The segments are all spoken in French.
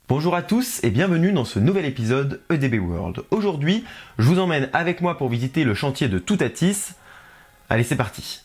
Bonjour à tous et bienvenue dans ce nouvel épisode EDB World. Aujourd'hui, je vous emmène avec moi pour visiter le chantier de Toutatis. Allez, c'est parti.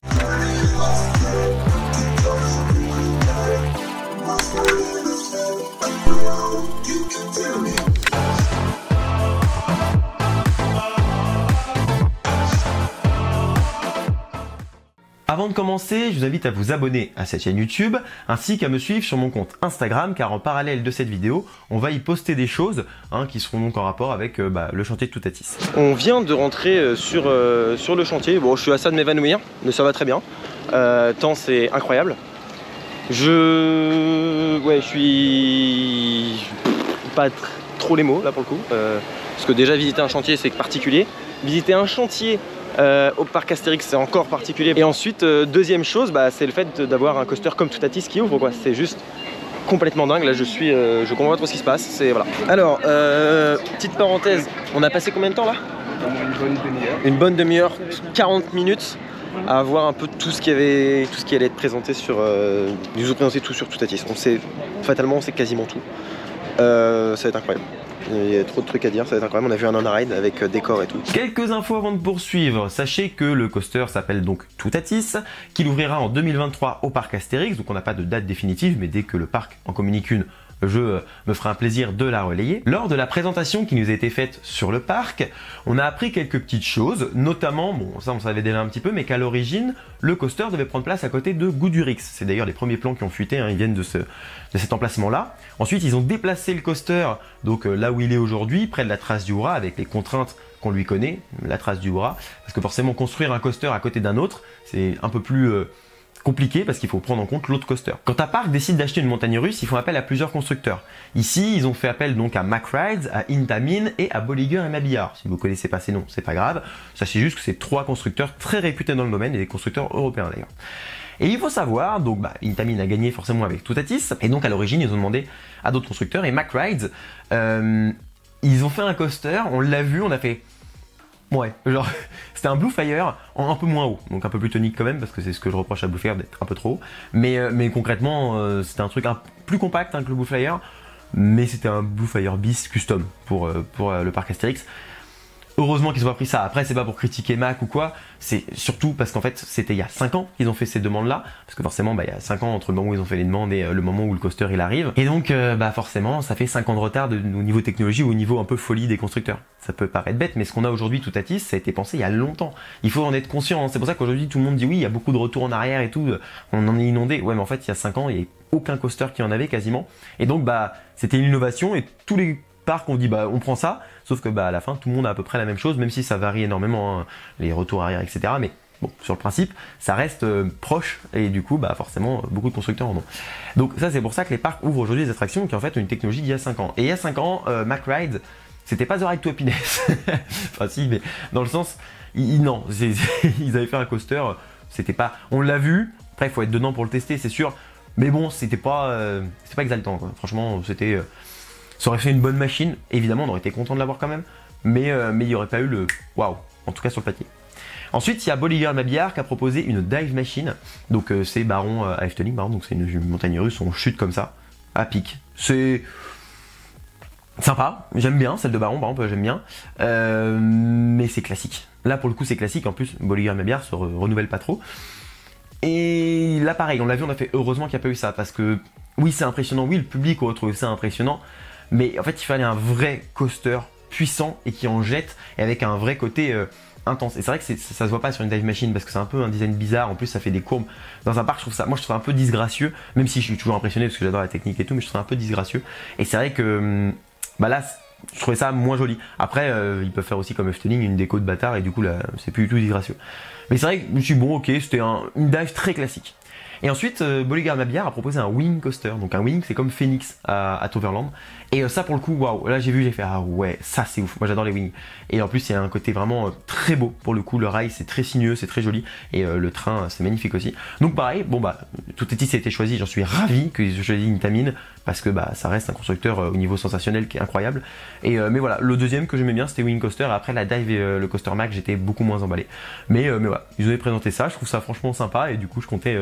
Avant de commencer, je vous invite à vous abonner à cette chaîne YouTube ainsi qu'à me suivre sur mon compte Instagram car en parallèle de cette vidéo, on va y poster des choses qui seront donc en rapport avec le chantier de Toutatis. On vient de rentrer sur le chantier. Bon, je suis à ça de m'évanouir, mais ça va très bien. Tant c'est incroyable. Je suis pas trop les mots là pour le coup. Parce que déjà visiter un chantier c'est particulier. Visiter un chantier au parc Astérix c'est encore particulier. Et ensuite deuxième chose c'est le fait d'avoir un coaster comme Toutatis qui ouvre quoi. C'est juste complètement dingue. Là je comprends pas trop ce qui se passe. C'est voilà. Alors petite parenthèse, on a passé combien de temps là? Une bonne demi-heure. Une bonne demi-heure, 40 minutes à voir un peu tout ce qui allait être présenté sur. Ils nous ont présenté tout sur Toutatis. Fatalement on sait quasiment tout. Ça va être incroyable. Il y a trop de trucs à dire, ça va être incroyable. On a vu un on-ride avec décor et tout. Quelques infos avant de poursuivre. Sachez que le coaster s'appelle donc Toutatis, qu'il ouvrira en 2023 au parc Astérix. Donc on n'a pas de date définitive, mais dès que le parc en communique une, je me ferai un plaisir de la relayer. Lors de la présentation qui nous a été faite sur le parc, on a appris quelques petites choses, notamment, bon ça on savait déjà un petit peu, mais qu'à l'origine, le coaster devait prendre place à côté de Goudurix. C'est d'ailleurs les premiers plans qui ont fuité, ils viennent de cet emplacement-là. Ensuite, ils ont déplacé le coaster, donc là où il est aujourd'hui, près de la trace du Hura, avec les contraintes qu'on lui connaît, la trace du Hura, parce que forcément construire un coaster à côté d'un autre, c'est un peu plus compliqué parce qu'il faut prendre en compte l'autre coaster. Quand un parc décide d'acheter une montagne russe, ils font appel à plusieurs constructeurs. Ici, ils ont fait appel donc à Mack Rides, à Intamin et à Bolliger & Mabillard. Si vous ne connaissez pas ces noms, c'est pas grave. Sachez juste que c'est trois constructeurs très réputés dans le domaine et des constructeurs européens d'ailleurs. Et il faut savoir, donc Intamin a gagné forcément avec Toutatis, et donc à l'origine ils ont demandé à d'autres constructeurs, et Mack Rides, ils ont fait un coaster, on l'a vu, on a fait... Ouais, genre, c'était un Blue Flyer en un peu moins haut, donc un peu plus tonique quand même, parce que c'est ce que je reproche à Blue Flyer d'être un peu trop haut. Mais concrètement, c'était un truc plus compact que le Blue Flyer, mais c'était un Blue Flyer bis custom pour le parc Astérix. Heureusement qu'ils ont pas pris ça. Après, c'est pas pour critiquer Mack ou quoi, c'est surtout parce qu'en fait, c'était il y a 5 ans qu'ils ont fait ces demandes-là. Parce que forcément, il y a 5 ans entre le moment où ils ont fait les demandes et le moment où le coaster il arrive. Et donc, forcément, ça fait 5 ans de retard au niveau technologie ou au niveau un peu folie des constructeurs. Ça peut paraître bête, mais ce qu'on a aujourd'hui, Toutatis, ça a été pensé il y a longtemps. Il faut en être conscient. C'est pour ça qu'aujourd'hui, tout le monde dit oui, il y a beaucoup de retours en arrière et tout. On en est inondé. Ouais, mais en fait, il y a 5 ans, il n'y avait aucun coaster qui en avait quasiment. Et donc, c'était une innovation et tous les parcs ont dit on prend ça, sauf que à la fin tout le monde a à peu près la même chose, même si ça varie énormément, les retours arrière, etc. Mais bon, sur le principe, ça reste proche et du coup, forcément, beaucoup de constructeurs en ont. Donc ça, c'est pour ça que les parcs ouvrent aujourd'hui des attractions qui en fait ont une technologie d'il y a 5 ans. Et il y a 5 ans, Mack Rides, c'était pas The Ride to Happiness. Enfin si, mais dans le sens, non, ils avaient fait un coaster, c'était pas, on l'a vu. Après, il faut être dedans pour le tester, c'est sûr. Mais bon, c'était pas exaltant, quoi. Franchement, c'était ça aurait fait une bonne machine, évidemment on aurait été content de l'avoir quand même, mais il n'y aurait pas eu le waouh, en tout cas sur le papier. Ensuite il y a Bolliger & Mabillard qui a proposé une dive machine, donc c'est Baron à Efteling, donc c'est une montagne russe, on chute comme ça, à pic. C'est sympa, j'aime bien celle de Baron, par exemple j'aime bien, mais c'est classique. Là pour le coup c'est classique, en plus Bolliger & Mabillard se renouvelle pas trop. Et là pareil, on l'a vu, on a fait heureusement qu'il n'y a pas eu ça, parce que oui c'est impressionnant, oui le public aurait trouvé ça impressionnant, mais en fait il fallait un vrai coaster puissant et qui en jette et avec un vrai côté intense. Et c'est vrai que ça se voit pas sur une dive machine parce que c'est un peu un design bizarre, en plus ça fait des courbes. Dans un parc je trouve ça un peu disgracieux, même si je suis toujours impressionné parce que j'adore la technique et tout, mais je trouve ça un peu disgracieux. Et c'est vrai que là je trouvais ça moins joli. Après ils peuvent faire aussi comme Efteling une déco de bâtard et du coup là c'est plus du tout disgracieux. Mais c'est vrai que je me suis dit bon ok, c'était une dive très classique. Et ensuite, Bolliger & Mabillard a proposé un wing coaster. Donc un wing, c'est comme Phoenix à Toverland. Et ça, pour le coup, waouh. Là, j'ai fait ah ouais, ça c'est ouf. Moi, j'adore les wings. Et en plus, il y a un côté vraiment très beau. Pour le coup, le rail, c'est très sinueux, c'est très joli. Et le train, c'est magnifique aussi. Donc pareil, Toutatis a été choisi. J'en suis ravi qu'ils aient choisi Intamin parce que ça reste un constructeur au niveau sensationnel qui est incroyable. Et mais voilà, le deuxième que j'aimais bien, c'était wing coaster. Après la dive et le coaster Mack, j'étais beaucoup moins emballé. Mais voilà, ils ont présenté ça. Je trouve ça franchement sympa. Et du coup, je comptais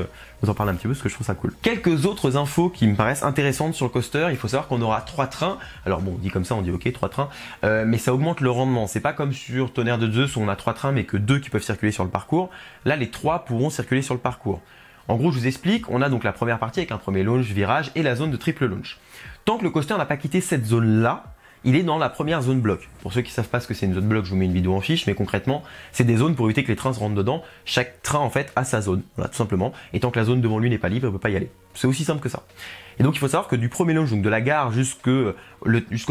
vous en parler un petit peu parce que je trouve ça cool. Quelques autres infos qui me paraissent intéressantes sur le coaster. Il faut savoir qu'on aura 3 trains. Alors bon, on dit comme ça, on dit ok 3 trains, mais ça augmente le rendement. C'est pas comme sur Tonnerre de Zeus où on a 3 trains mais que 2 qui peuvent circuler sur le parcours. Là, les 3 pourront circuler sur le parcours. En gros, je vous explique, on a donc la première partie avec un premier launch, virage et la zone de triple launch. Tant que le coaster n'a pas quitté cette zone-là, il est dans la première zone bloc. Pour ceux qui ne savent pas ce que c'est une zone bloc, je vous mets une vidéo en fiche, mais concrètement, c'est des zones pour éviter que les trains se rentrent dedans. Chaque train, en fait, a sa zone, voilà, tout simplement. Et tant que la zone devant lui n'est pas libre, il ne peut pas y aller. C'est aussi simple que ça. Et donc, il faut savoir que du premier launch, donc de la gare jusqu'au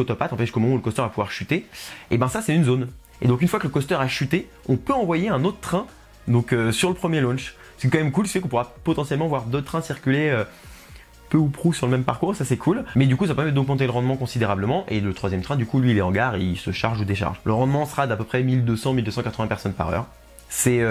top hat, en fait, jusqu'au moment où le coaster va pouvoir chuter, et ben ça, c'est une zone. Et donc, une fois que le coaster a chuté, on peut envoyer un autre train donc, sur le premier launch. C'est quand même cool, c'est qu'on pourra potentiellement voir d'autres trains circuler peu ou prou sur le même parcours, ça c'est cool. Mais du coup, ça permet d'augmenter le rendement considérablement. Et le troisième train, du coup, lui, il est en gare et il se charge ou décharge. Le rendement sera d'à peu près 1200-1280 personnes par heure. C'est,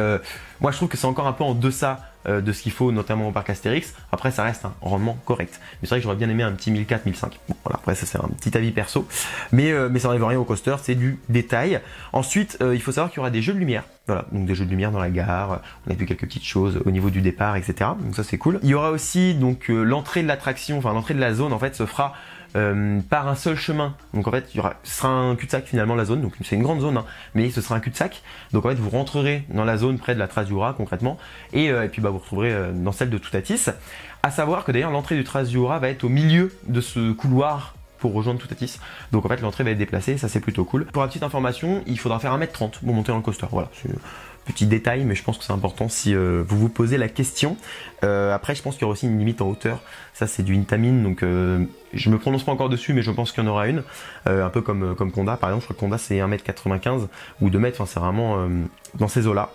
moi, je trouve que c'est encore un peu en deçà de ce qu'il faut, notamment au parc Astérix. Après, ça reste un rendement correct. Mais c'est vrai que j'aurais bien aimé un petit 1400-1500. Bon, voilà, après, ça c'est un petit avis perso. Mais ça n'enlève rien au coaster, c'est du détail. Ensuite, il faut savoir qu'il y aura des jeux de lumière. Voilà, donc des jeux de lumière dans la gare. On a vu quelques petites choses au niveau du départ, etc. Donc ça, c'est cool. Il y aura aussi donc l'entrée de l'attraction, enfin l'entrée de la zone, en fait, se fera par un seul chemin. Donc en fait, ce sera un cul-de-sac finalement la zone. Donc c'est une grande zone, hein, mais ce sera un cul-de-sac. Donc en fait, vous rentrerez dans la zone près de la trace du Hura concrètement, et puis bah, vous retrouverez dans celle de Toutatis. À savoir que d'ailleurs l'entrée du trace du Hura va être au milieu de ce couloir pour rejoindre Toutatis. Donc en fait, l'entrée va être déplacée, ça c'est plutôt cool. Pour la petite information, il faudra faire 1m30 pour monter dans le coaster. Voilà. Petit détail, mais je pense que c'est important si vous vous posez la question. Après, je pense qu'il y aura aussi une limite en hauteur. Ça, c'est du Intamin, donc je me prononce pas encore dessus, mais je pense qu'il y en aura une. Un peu comme Conda, par exemple. Je crois que Conda, c'est 1m95 ou 2 mètres. Enfin, c'est vraiment dans ces eaux-là.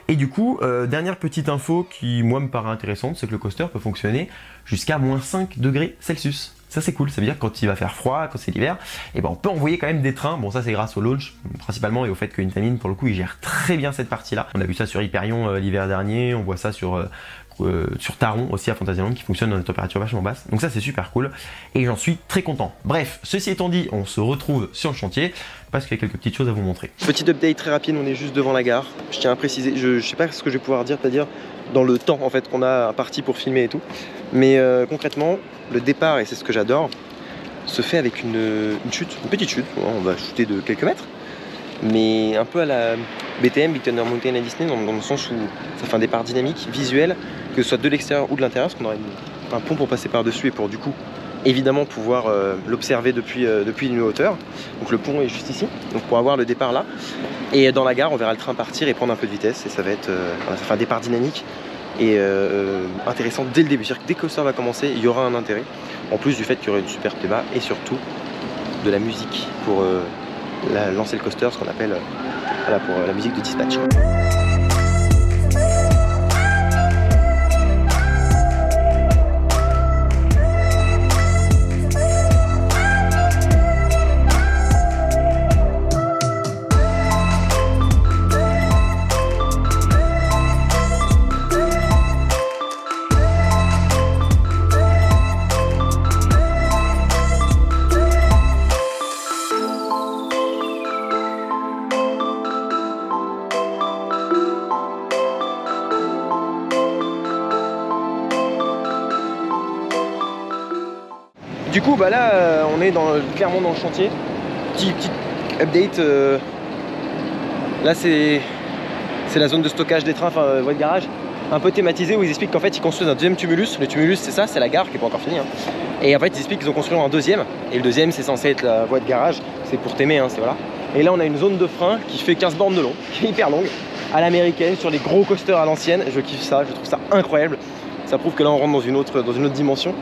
Et du coup, dernière petite info qui, moi, me paraît intéressante, c'est que le coaster peut fonctionner jusqu'à -5 degrés Celsius. Ça c'est cool, ça veut dire que quand il va faire froid, quand c'est l'hiver, et ben on peut envoyer quand même des trains. Bon, ça c'est grâce au launch principalement et au fait que Intamin pour le coup il gère très bien cette partie-là. On a vu ça sur Hyperion l'hiver dernier, on voit ça sur Taron aussi à Fantasyland qui fonctionne dans des températures vachement basses. Donc ça c'est super cool et j'en suis très content. Bref, ceci étant dit, on se retrouve sur le chantier parce qu'il y a quelques petites choses à vous montrer. Petit update très rapide, on est juste devant la gare. Je tiens à préciser, je sais pas ce que je vais pouvoir dire, pas dire dans le temps en fait qu'on a imparti pour filmer et tout. Mais concrètement, le départ, et c'est ce que j'adore, se fait avec une chute, une petite chute. On va chuter de quelques mètres, mais un peu à la BTM, Big Thunder Mountain à Disney, dans le sens où ça fait un départ dynamique, visuel, que ce soit de l'extérieur ou de l'intérieur, parce qu'on aura un pont pour passer par-dessus et pour du coup évidemment pouvoir l'observer depuis une hauteur. Donc le pont est juste ici, donc pour avoir le départ là. Et dans la gare, on verra le train partir et prendre un peu de vitesse, et ça va être ça fait un départ dynamique et intéressant dès le début. C'est-à-dire que dès que le coaster va commencer, il y aura un intérêt, en plus du fait qu'il y aura une super théma et surtout de la musique pour lancer le coaster, ce qu'on appelle voilà, pour la musique de dispatch. Du coup bah là on est clairement dans le chantier. Petit update, là c'est la zone de stockage des trains, enfin voie de garage, un peu thématisée où ils expliquent qu'en fait ils construisent un deuxième tumulus. Le tumulus c'est ça, c'est la gare qui n'est pas encore finie hein. Et en fait ils expliquent qu'ils ont construit un deuxième, et le deuxième c'est censé être la voie de garage, c'est pour t'aimer hein, c'est voilà. Et là on a une zone de frein qui fait 15 bornes de long, qui est hyper longue, à l'américaine, sur les gros coasters à l'ancienne. Je kiffe ça, je trouve ça incroyable. Ça prouve que là on rentre dans une autre dimension.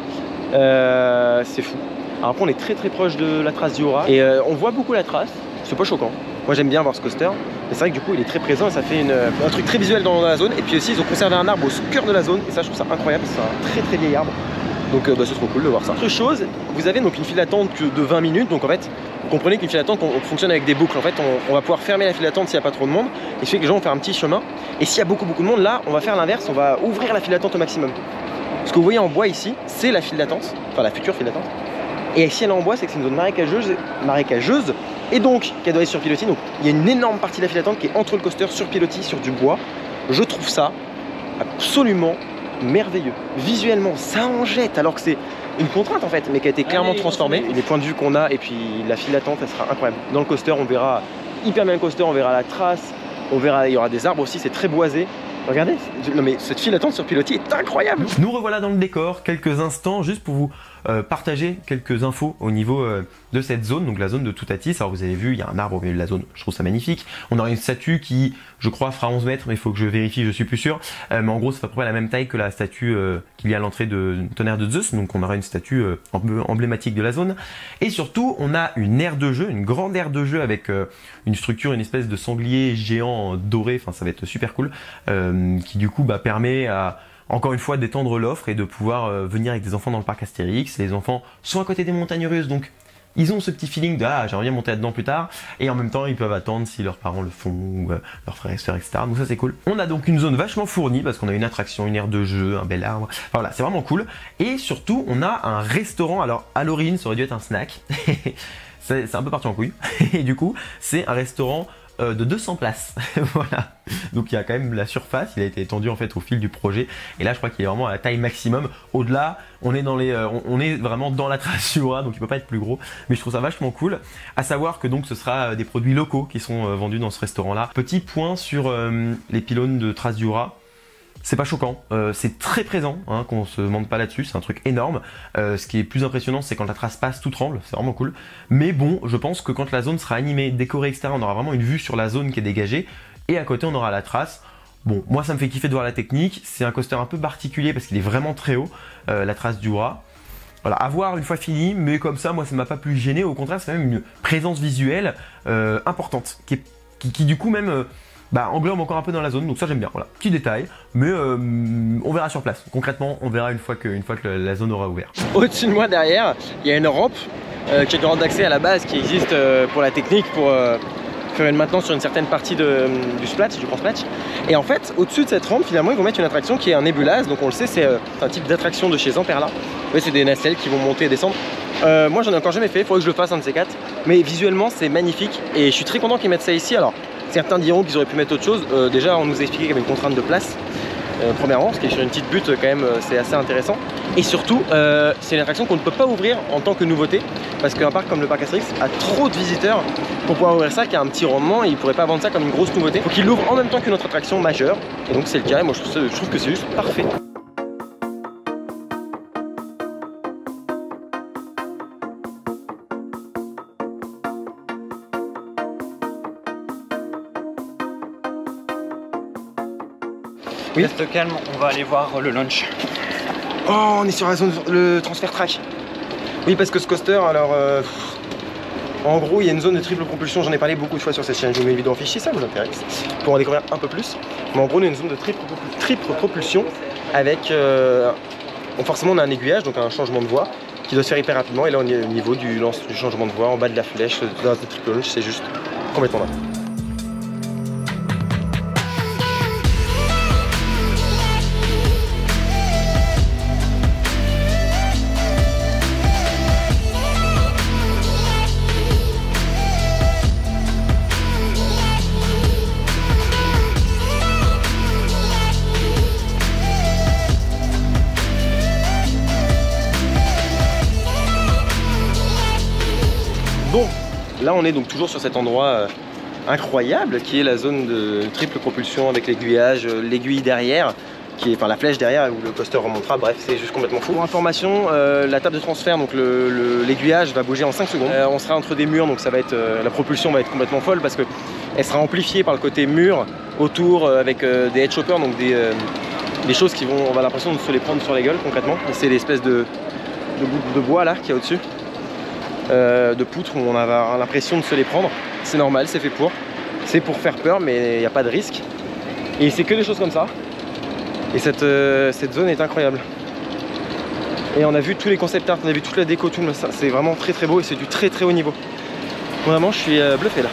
C'est fou. Alors après on est très proche de la trace du Hura et on voit beaucoup la trace, c'est pas choquant. Moi j'aime bien voir ce coaster, mais c'est vrai que du coup il est très présent et ça fait un truc très visuel dans la zone. Et puis aussi ils ont conservé un arbre au cœur de la zone et ça je trouve ça incroyable, c'est un très vieil arbre. Donc bah, c'est trop cool de voir ça. Autre chose, vous avez donc une file d'attente de 20 minutes, donc en fait vous comprenez qu'une file d'attente on fonctionne avec des boucles. En fait on va pouvoir fermer la file d'attente s'il n'y a pas trop de monde, et ce fait que les gens vont faire un petit chemin. Et s'il y a beaucoup de monde, là on va faire l'inverse, on va ouvrir la file d'attente au maximum. Ce que vous voyez en bois ici, c'est la file d'attente, enfin la future file d'attente. Et si elle est en bois, c'est que c'est une zone marécageuse et donc qu'elle doit être sur pilotis. Donc il y a une énorme partie de la file d'attente qui est entre le coaster sur pilotis, sur du bois. Je trouve ça absolument merveilleux. Visuellement, ça en jette, alors que c'est une contrainte en fait, mais qui a été clairement transformée. Les points de vue qu'on a et puis la file d'attente, elle sera incroyable. Dans le coaster, on verra hyper bien le coaster, on verra la trace, on verra, il y aura des arbres aussi, c'est très boisé. Regardez, non mais cette file d'attente sur pilotis est incroyable. Nous revoilà dans le décor, quelques instants juste pour vous partager quelques infos au niveau de cette zone, donc la zone de Toutatis. Alors vous avez vu, il y a un arbre au milieu de la zone, je trouve ça magnifique. On aura une statue qui, je crois, fera 11 mètres, mais il faut que je vérifie, je suis plus sûr. Mais en gros, c'est à peu près la même taille que la statue qu'il y a à l'entrée de Tonnerre de Zeus, donc on aura une statue emblématique de la zone. Et surtout, on a une aire de jeu, une grande aire de jeu avec une structure, une espèce de sanglier géant doré, enfin ça va être super cool, qui du coup permet à encore une fois d'étendre l'offre et de pouvoir venir avec des enfants dans le parc Astérix. Les enfants sont à côté des montagnes russes, donc ils ont ce petit feeling de ah j'aimerais bien monter là-dedans plus tard, et en même temps ils peuvent attendre si leurs parents le font ou leurs frères et sœurs, etc. Donc ça c'est cool. On a donc une zone vachement fournie parce qu'on a une attraction, une aire de jeu, un bel arbre. Enfin voilà, c'est vraiment cool. Et surtout on a un restaurant. Alors à l'origine ça aurait dû être un snack. C'est un peu parti en couille. Et du coup c'est un restaurant de 200 places. Voilà. Donc il y a quand même la surface, il a été étendu en fait au fil du projet. Et là je crois qu'il est vraiment à la taille maximum. Au-delà, on est dans les, on est vraiment dans la trace Jura, donc il peut pas être plus gros. Mais je trouve ça vachement cool. À savoir que donc ce sera des produits locaux qui sont vendus dans ce restaurant-là. Petit point sur les pylônes de trace Jura. C'est pas choquant, c'est très présent, hein, qu'on se mente pas là-dessus, c'est un truc énorme. Ce qui est plus impressionnant, c'est quand la trace passe, tout tremble, c'est vraiment cool. Mais bon, je pense que quand la zone sera animée, décorée, etc., on aura vraiment une vue sur la zone qui est dégagée. Et à côté, on aura la trace. Bon, moi ça me fait kiffer de voir la technique. C'est un coaster un peu particulier parce qu'il est vraiment très haut, la trace du Jura. Voilà, à voir une fois fini, mais comme ça, moi ça m'a pas plus gêné. Au contraire, c'est même une présence visuelle importante, qui du coup même... englobe encore un peu dans la zone, donc ça j'aime bien, voilà, petit détail, mais on verra sur place. Concrètement, on verra une fois que la zone aura ouvert. Au-dessus de moi, derrière, il y a une rampe qui est une rampe d'accès à la base qui existe pour la technique, pour faire une maintenance sur une certaine partie du splatch, du grand splatch. Et en fait, au-dessus de cette rampe, finalement, ils vont mettre une attraction qui est un nébulase, donc on le sait, c'est un type d'attraction de chez Zamperla. Ouais, c'est des nacelles qui vont monter et descendre. Moi, j'en ai encore jamais fait, il faudrait que je le fasse, un de ces quatre. Mais visuellement, c'est magnifique et je suis très content qu'ils mettent ça ici. Alors, certains diront qu'ils auraient pu mettre autre chose. Déjà, on nous a expliqué qu'il y avait une contrainte de place, premièrement, ce qui est sur une petite butte, quand même, c'est assez intéressant. Et surtout, c'est une attraction qu'on ne peut pas ouvrir en tant que nouveauté, parce qu'un parc comme le parc Astérix a trop de visiteurs pour pouvoir ouvrir ça, qui a un petit rendement, et ils ne pourraient pas vendre ça comme une grosse nouveauté. Il faut qu'ils l'ouvrent en même temps qu'une autre attraction majeure, et donc c'est le cas, et moi je trouve que c'est juste parfait. Oui. Reste calme, on va aller voir le launch. Oh, on est sur la zone, le transfert track. Oui, parce que ce coaster, alors... en gros, il y a une zone de triple propulsion, j'en ai parlé beaucoup de fois sur cette chaîne, je vous mets une vidéo en fichier, ça vous intéresse, pour en découvrir un peu plus. Mais en gros, on a une zone de triple propulsion avec... forcément, on a un aiguillage, donc un changement de voie, qui doit se faire hyper rapidement. Et là, on est au niveau du changement de voie, en bas de la flèche, dans un triple launch, c'est juste complètement dingue. Bon, là on est donc toujours sur cet endroit incroyable qui est la zone de triple propulsion avec l'aiguillage, l'aiguille derrière, qui est, enfin la flèche derrière où le coaster remontera, bref c'est juste complètement fou. Pour information, la table de transfert, donc l'aiguillage va bouger en 5 secondes. On sera entre des murs, donc ça va être, la propulsion va être complètement folle parce qu'elle sera amplifiée par le côté mur autour avec des head choppers, donc des choses qui vont, on va l'impression de se les prendre sur la gueule concrètement. C'est l'espèce de bout de bois là qui est au-dessus. De poutres où on a l'impression de se les prendre. C'est normal, c'est fait pour. C'est pour faire peur, mais il n'y a pas de risque. Et c'est que des choses comme ça. Et cette zone est incroyable. Et on a vu tous les concept art, on a vu toute la déco, tout ça. C'est vraiment très très beau et c'est du très très haut niveau. Vraiment, je suis bluffé là.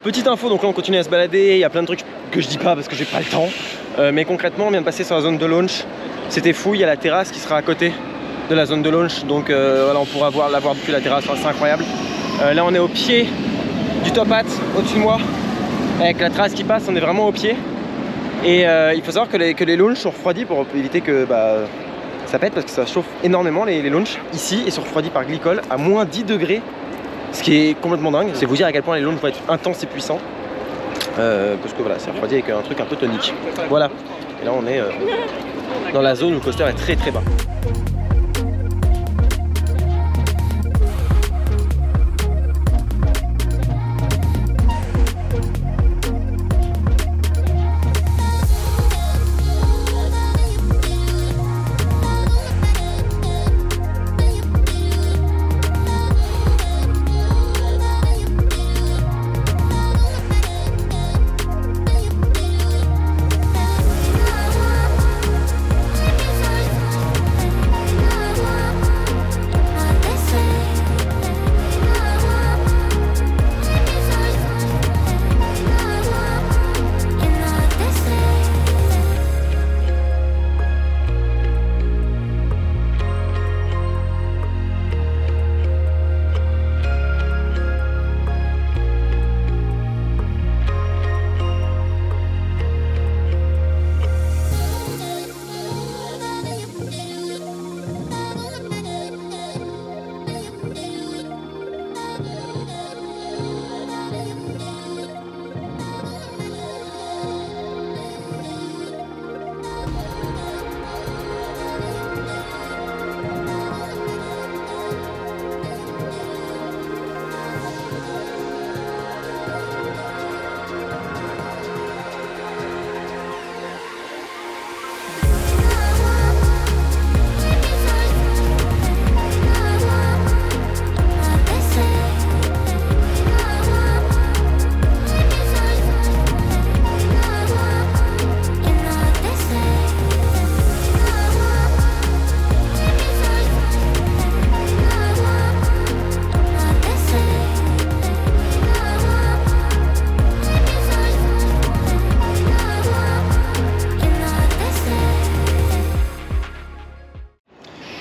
Petite info, donc là on continue à se balader, il y a plein de trucs que je dis pas parce que j'ai pas le temps. Mais concrètement, on vient de passer sur la zone de launch. C'était fou, il y a la terrasse qui sera à côté de la zone de launch. Donc voilà, on pourra la voir depuis la terrasse, c'est incroyable. Là on est au pied du top hat, au-dessus de moi. Avec la trace qui passe, on est vraiment au pied. Et il faut savoir que les launches sont refroidis pour éviter que ça pète, parce que ça chauffe énormément les launches. Ici, ils sont refroidis par glycol à moins 10 degrés. Ce qui est complètement dingue, c'est vous dire à quel point les launches vont être intenses et puissants. Parce que voilà, c'est refroidi avec un truc un peu tonique. Voilà, et là on est dans la zone où le coaster est très très bas.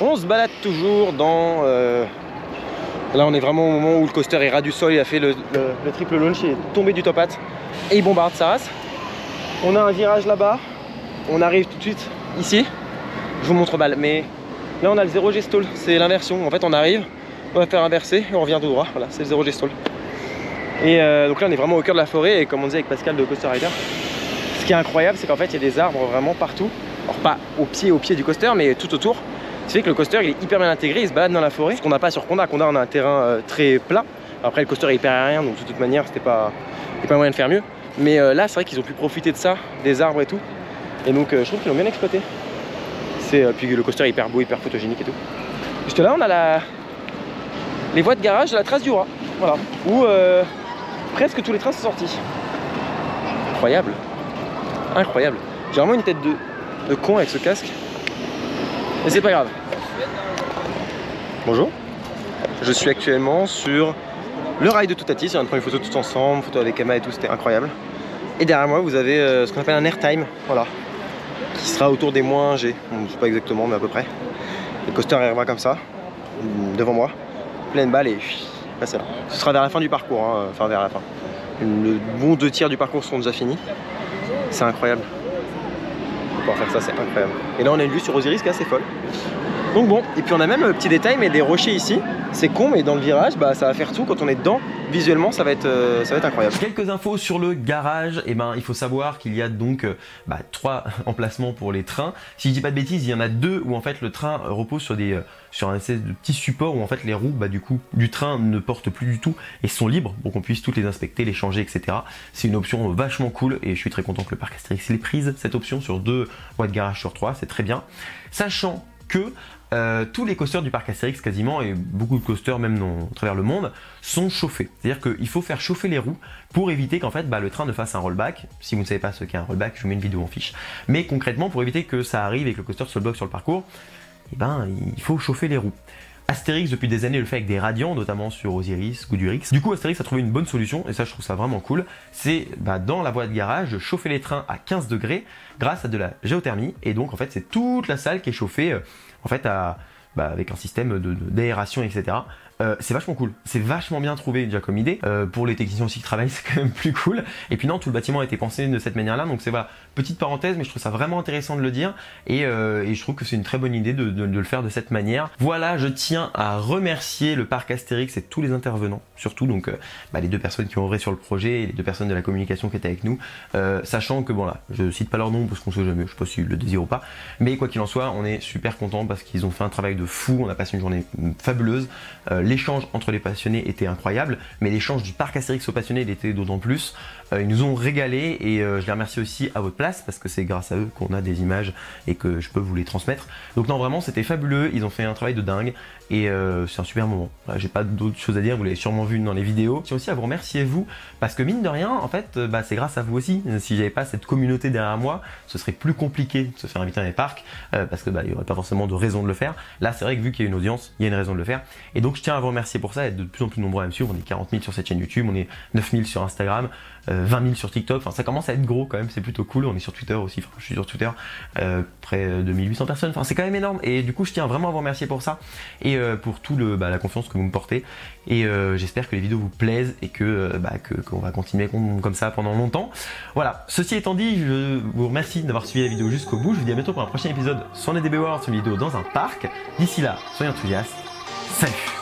On se balade toujours dans... Là on est vraiment au moment où le coaster est ras du sol, il a fait le triple launch, il est tombé du top hat et il bombarde sa race. On a un virage là-bas, on arrive tout de suite ici, je vous montre mal, mais là on a le 0 G-stall, c'est l'inversion. En fait on arrive, on va faire inverser et on revient tout droit, voilà, c'est le 0 G-stall. Et donc là on est vraiment au cœur de la forêt et comme on disait avec Pascal de Coaster Rider, ce qui est incroyable c'est qu'en fait il y a des arbres vraiment partout, alors pas au pied du coaster mais tout autour. Ce qui fait que le coaster il est hyper bien intégré, il se balade dans la forêt, ce qu'on n'a pas sur Conda. Conda on a un terrain très plat, après le coaster est hyper aérien donc de toute manière c'était pas moyen de faire mieux. Mais là c'est vrai qu'ils ont pu profiter de ça, des arbres et tout, et donc je trouve qu'ils l'ont bien exploité. Puis le coaster est hyper beau, hyper photogénique et tout. Juste là on a les voies de garage de la trace du rat, voilà, où presque tous les trains sont sortis. Incroyable, incroyable. J'ai vraiment une tête de con avec ce casque. Mais c'est pas grave. Bonjour. Je suis actuellement sur le rail de Toutati. On vient de prendre une photo tous ensemble, photo avec Emma et tout, c'était incroyable. Et derrière moi vous avez ce qu'on appelle un airtime, voilà, qui sera autour des moins G. Bon, je sais pas exactement mais à peu près. Le coaster arrivera comme ça, devant moi, pleine balle et passez là. Ce sera vers la fin du parcours, hein, enfin vers la fin. Le bon 2 tiers du parcours seront déjà finis. C'est incroyable. Pour faire ça c'est incroyable. Et là on a une vue sur Osiris qui est assez folle. Donc bon, et puis on a même un petit détail mais des rochers ici. C'est con mais dans le virage ça va faire tout. Quand on est dedans, visuellement ça va être incroyable. Quelques infos sur le garage. Et il faut savoir qu'il y a donc 3 emplacements pour les trains. Si je dis pas de bêtises, il y en a 2 où en fait le train repose sur un espèce de petit support où en fait les roues du train ne portent plus du tout et sont libres pour qu'on puisse toutes les inspecter, les changer, etc. C'est une option vachement cool et je suis très content que le parc Astérix l'ait prise cette option sur 2 voies de garage sur 3, c'est très bien. Sachant que tous les coasters du parc Astérix quasiment, et beaucoup de coasters même à travers le monde, sont chauffés. C'est-à-dire qu'il faut faire chauffer les roues pour éviter qu'en fait le train ne fasse un rollback. Si vous ne savez pas ce qu'est un rollback, je vous mets une vidéo en fiche. Mais concrètement, pour éviter que ça arrive et que le coaster se bloque sur le parcours, il faut chauffer les roues. Astérix depuis des années le fait avec des radiants, notamment sur Osiris, Goudurix. Du coup Astérix a trouvé une bonne solution et ça je trouve ça vraiment cool. C'est dans la voie de garage de chauffer les trains à 15 degrés grâce à de la géothermie et donc en fait c'est toute la salle qui est chauffée en fait avec un système d'aération etc. C'est vachement cool, c'est vachement bien trouvé déjà comme idée. Pour les techniciens aussi qui travaillent, c'est quand même plus cool. Et puis non, tout le bâtiment a été pensé de cette manière-là, donc c'est voilà, petite parenthèse, mais je trouve ça vraiment intéressant de le dire. Et je trouve que c'est une très bonne idée de le faire de cette manière. Voilà, je tiens à remercier le parc Astérix et tous les intervenants, surtout donc les 2 personnes qui ont œuvré sur le projet et les 2 personnes de la communication qui étaient avec nous. Sachant que bon là, je cite pas leur nom parce qu'on sait jamais, je sais pas s'ils le désirent ou pas. Mais quoi qu'il en soit, on est super contents parce qu'ils ont fait un travail de fou, on a passé une journée fabuleuse. L'échange entre les passionnés était incroyable, mais l'échange du parc Astérix aux passionnés l'était d'autant plus. Ils nous ont régalé et je les remercie aussi à votre place parce que c'est grâce à eux qu'on a des images et que je peux vous les transmettre. Donc non, vraiment c'était fabuleux, ils ont fait un travail de dingue et c'est un super moment. J'ai pas d'autres choses à dire, vous l'avez sûrement vu dans les vidéos. Je tiens aussi à vous remercier vous parce que mine de rien, en fait, c'est grâce à vous aussi. Si j'avais pas cette communauté derrière moi, ce serait plus compliqué de se faire inviter dans les parcs parce que il y aurait pas forcément de raison de le faire. Là, c'est vrai que vu qu'il y a une audience, il y a une raison de le faire. Et donc je tiens à vous remercier pour ça, et de plus en plus nombreux à me suivre. On est 40 000 sur cette chaîne YouTube, on est 9 000 sur Instagram, 20 000 sur TikTok. Enfin, ça commence à être gros quand même, c'est plutôt cool. On est sur Twitter aussi. Enfin, je suis sur Twitter, près de 1800 personnes. Enfin, c'est quand même énorme. Et du coup, je tiens vraiment à vous remercier pour ça et pour tout la confiance que vous me portez. Et j'espère que les vidéos vous plaisent et qu'on va continuer comme ça pendant longtemps. Voilà. Ceci étant dit, je vous remercie d'avoir suivi la vidéo jusqu'au bout. Je vous dis à bientôt pour un prochain épisode sur les DB World, une vidéo dans un parc. D'ici là, soyez enthousiastes. Salut!